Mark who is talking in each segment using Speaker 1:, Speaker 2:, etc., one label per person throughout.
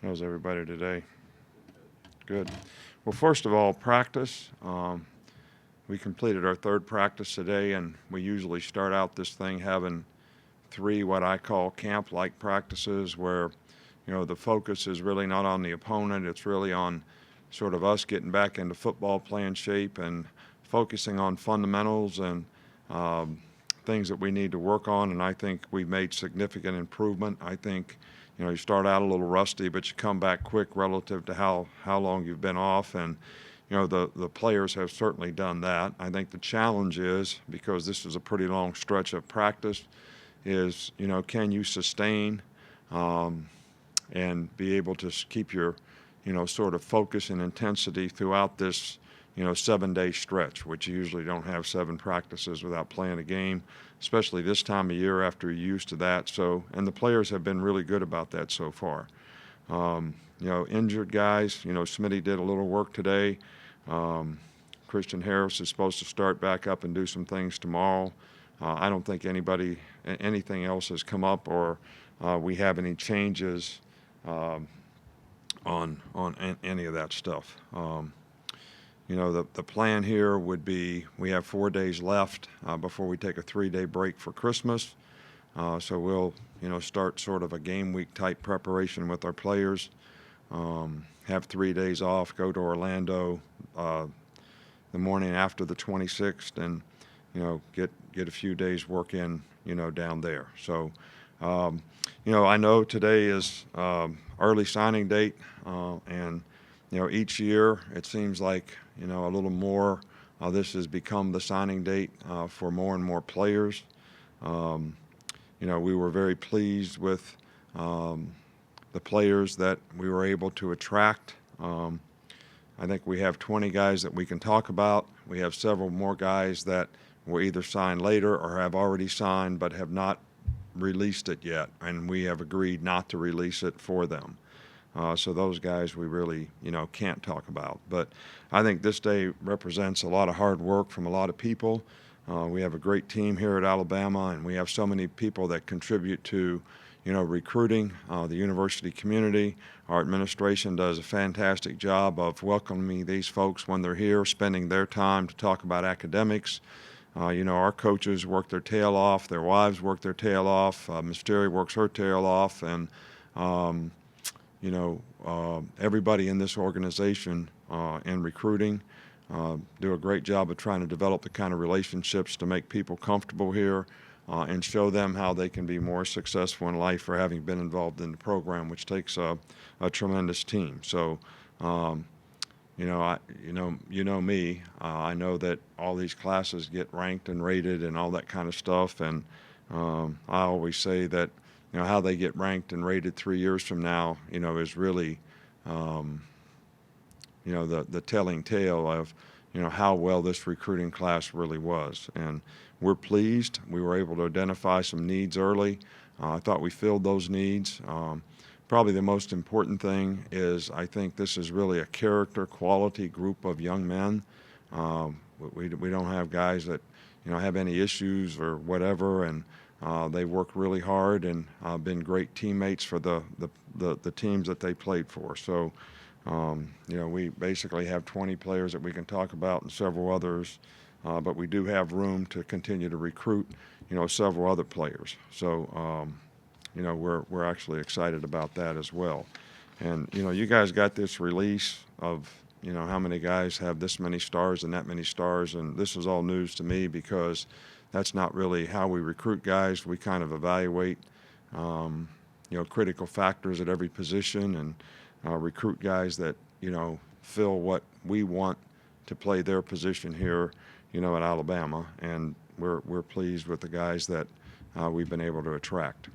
Speaker 1: How's everybody today? Good. Well, first of all, practice. We completed our third practice today, and we usually start out this thing having three what I call camp-like practices where, the focus is really not on the opponent. It's really on sort of us getting back into football playing shape and focusing on fundamentals and things that we need to work on. And I think we've made significant improvement. I think, you start out a little rusty, but you come back quick relative to how long you've been off. And, the players have certainly done that. I think the challenge is, because this is a pretty long stretch of practice, is, can you sustain and be able to keep your, sort of focus and intensity throughout this, 7-day stretch, which you usually don't have 7 practices without playing a game, especially this time of year after you're used to that. So, and the players have been really good about that so far. Injured guys, Smitty did a little work today. Christian Harris is supposed to start back up and do some things tomorrow. I don't think anything else has come up, or we have any changes on any of that stuff. The plan here would be we have 4 days left before we take a 3-day break for Christmas. So we'll, start sort of a game week type preparation with our players. Have 3 days off, go to Orlando the morning after the 26th, and get a few days work in down there. So I know today is early signing date, and each year it seems like a little more this has become the signing date for more and more players. We were very pleased with the players that we were able to attract. I think we have 20 guys that we can talk about. We have several more guys that will either sign later or have already signed but have not released it yet, and we have agreed not to release it for them. So those guys we really, can't talk about. But I think this day represents a lot of hard work from a lot of people. We have a great team here at Alabama, and we have so many people that contribute to recruiting the university community. Our administration does a fantastic job of welcoming these folks when they're here, spending their time to talk about academics. Our coaches work their tail off, their wives work their tail off, Ms. Terry works her tail off, and everybody in this organization in recruiting do a great job of trying to develop the kind of relationships to make people comfortable here and show them how they can be more successful in life for having been involved in the program, which takes a tremendous team. So, me. I know that all these classes get ranked and rated and all that kind of stuff, and I always say that how they get ranked and rated 3 years from now, is really the telling tale of how well this recruiting class really was. And we're pleased. We were able to identify some needs early. I thought we filled those needs. Probably the most important thing is I think this is really a character quality group of young men. We don't have guys that have any issues or whatever, and they work really hard and been great teammates for the teams that they played for. So we basically have 20 players that we can talk about and several others, but we do have room to continue to recruit several other players. So we're actually excited about that as well. And you guys got this release of how many guys have this many stars and that many stars, and this is all news to me because that's not really how we recruit guys. We kind of evaluate critical factors at every position and recruit guys that fill what we want to play their position here at Alabama, and we're pleased with the guys that we've been able to attract.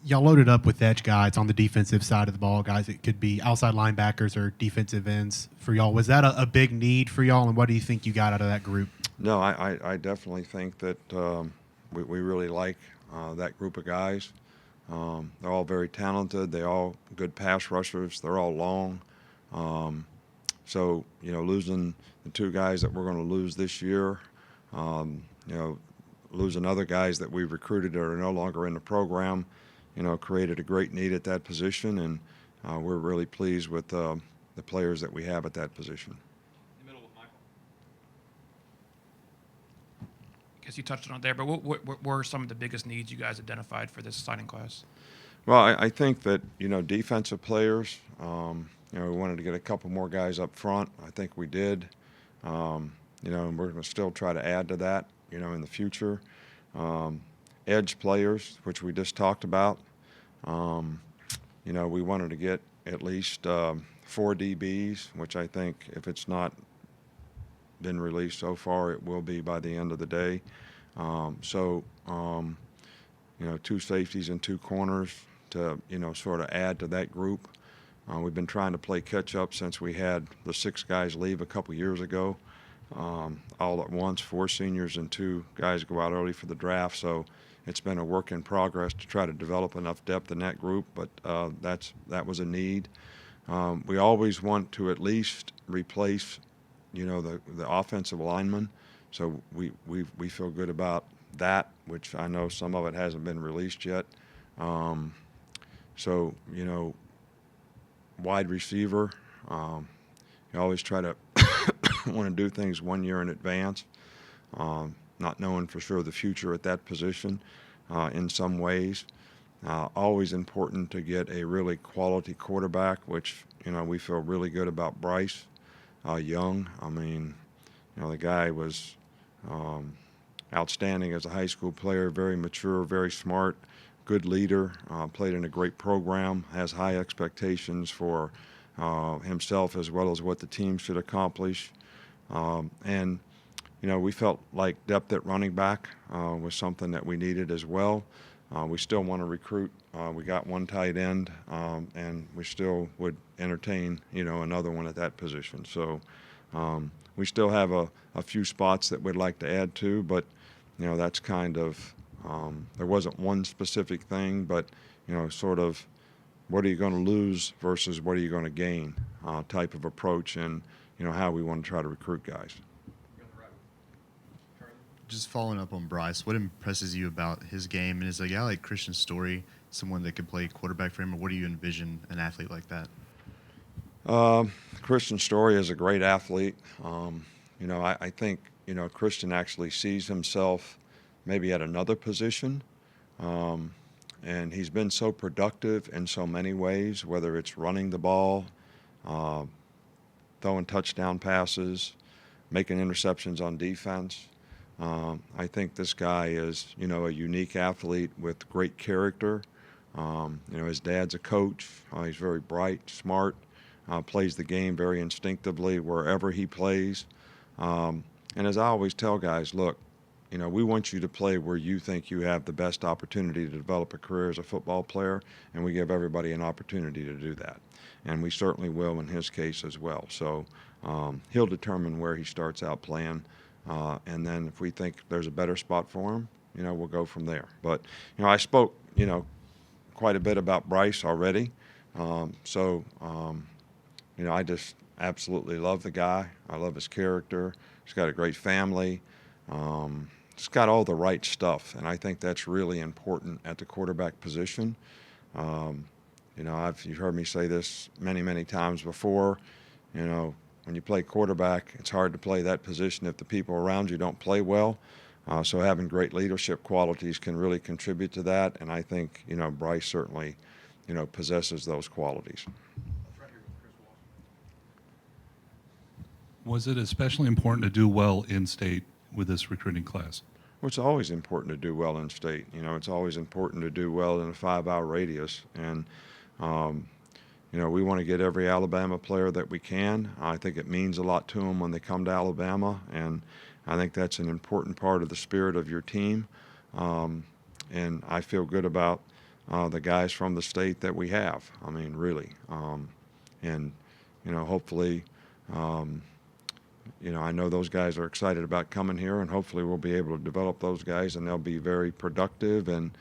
Speaker 2: Y'all loaded up with edge guys on the defensive side of the ball, guys. It could be outside linebackers or defensive ends for y'all. Was that a big need for y'all, and what do you think you got out of that group?
Speaker 1: No, I definitely think that we really like that group of guys. They're all very talented. They're all good pass rushers. They're all long. So, losing the 2 guys that we're going to lose this year, losing other guys that we recruited that are no longer in the program, created a great need at that position, and we're really pleased with the players that we have at that position.
Speaker 3: In the middle with Michael. I guess you touched on it there, but what were some of the biggest needs you guys identified for this signing class?
Speaker 1: Well, I think that, defensive players, we wanted to get a couple more guys up front. I think we did. And we're going to still try to add to that, in the future. Edge players, which we just talked about. We wanted to get at least 4 DBs, which I think if it's not been released so far, it will be by the end of the day. 2 safeties and 2 corners to, sort of add to that group. We've been trying to play catch-up since we had the 6 guys leave a couple years ago. All at once, 4 seniors and 2 guys go out early for the draft. So it's been a work in progress to try to develop enough depth in that group, but that was a need. We always want to at least replace, the offensive lineman. So we feel good about that, which I know some of it hasn't been released yet. Wide receiver, you always try to want to do things 1 year in advance, not knowing for sure the future at that position in some ways. Always important to get a really quality quarterback, which, we feel really good about Bryce Young. I mean, the guy was outstanding as a high school player, very mature, very smart, good leader, played in a great program, has high expectations for himself as well as what the team should accomplish. We felt like depth at running back was something that we needed as well. We still want to recruit. We got 1 tight end, and we still would entertain, another one at that position. So we still have a few spots that we'd like to add to, but, that's kind of there wasn't one specific thing, but, sort of what are you going to lose versus what are you going to gain type of approach, and, how we want to try to recruit guys.
Speaker 4: Just following up on Bryce, what impresses you about his game? And is a guy like Christian Story someone that could play quarterback for him, or what do you envision an athlete like that?
Speaker 1: Christian Story is a great athlete. I think, Christian actually sees himself maybe at another position. And he's been so productive in so many ways, whether it's running the ball, throwing touchdown passes, making interceptions on defense. I think this guy is, a unique athlete with great character. His dad's a coach. He's very bright, smart, plays the game very instinctively wherever he plays. And as I always tell guys, look, we want you to play where you think you have the best opportunity to develop a career as a football player, and we give everybody an opportunity to do that. And we certainly will in his case as well. So he'll determine where he starts out playing. And then if we think there's a better spot for him, we'll go from there. But, I spoke, quite a bit about Bryce already. I just absolutely love the guy. I love his character. He's got a great family. He's got all the right stuff, and I think that's really important at the quarterback position. You've heard me say this many, many times before. When you play quarterback, it's hard to play that position if the people around you don't play well. So having great leadership qualities can really contribute to that, and I think, Bryce certainly, possesses those qualities.
Speaker 5: Was it especially important to do well in state with this recruiting class?
Speaker 1: Well, it's always important to do well in state. It's always important to do well in a 5-hour radius. And, we want to get every Alabama player that we can. I think it means a lot to them when they come to Alabama. And I think that's an important part of the spirit of your team. And I feel good about the guys from the state that we have. I mean, really. Hopefully, I know those guys are excited about coming here, and hopefully we'll be able to develop those guys, and they'll be very productive and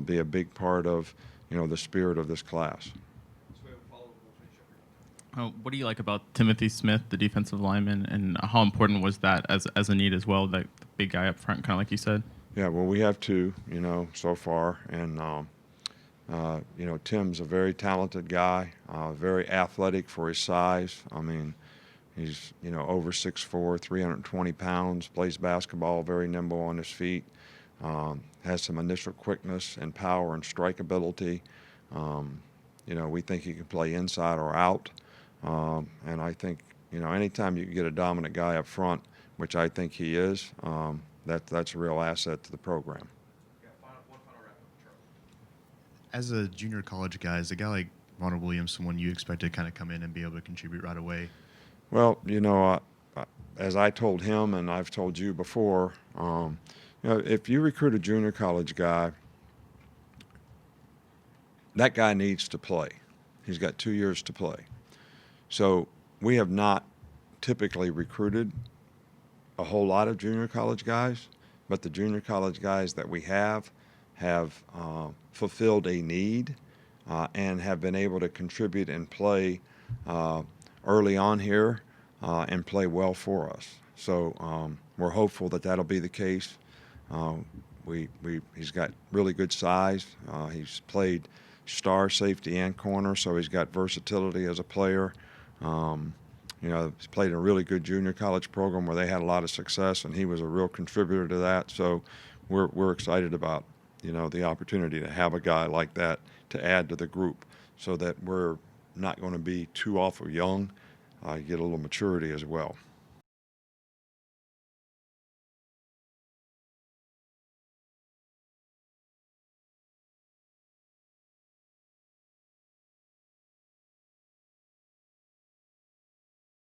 Speaker 1: be a big part of, the spirit of this class.
Speaker 6: What do you like about Timothy Smith, the defensive lineman, and how important was that as a need as well, that the big guy up front, kind of like you said?
Speaker 1: Yeah, well, we have two, so far, and Tim's a very talented guy, very athletic for his size. I mean, he's over 6'4", 320 pounds, plays basketball, very nimble on his feet, has some initial quickness and power and strike ability. We think he can play inside or out, and I think anytime you can get a dominant guy up front, which I think he is, that's a real asset to the program.
Speaker 4: As a junior college guy, is a guy like Ronald Williams someone you expect to kind of come in and be able to contribute right away?
Speaker 1: Well, as I told him and I've told you before, if you recruit a junior college guy, that guy needs to play. He's got 2 years to play. So we have not typically recruited a whole lot of junior college guys, but the junior college guys that we have fulfilled a need and have been able to contribute and play early on here and play well for us. So we're hopeful that that'll be the case. He's got really good size. He's played star safety and corner, so he's got versatility as a player. He's played in a really good junior college program where they had a lot of success, and he was a real contributor to that. So we're excited about the opportunity to have a guy like that to add to the group, so that we're not going to be too awful young. Get a little maturity as well.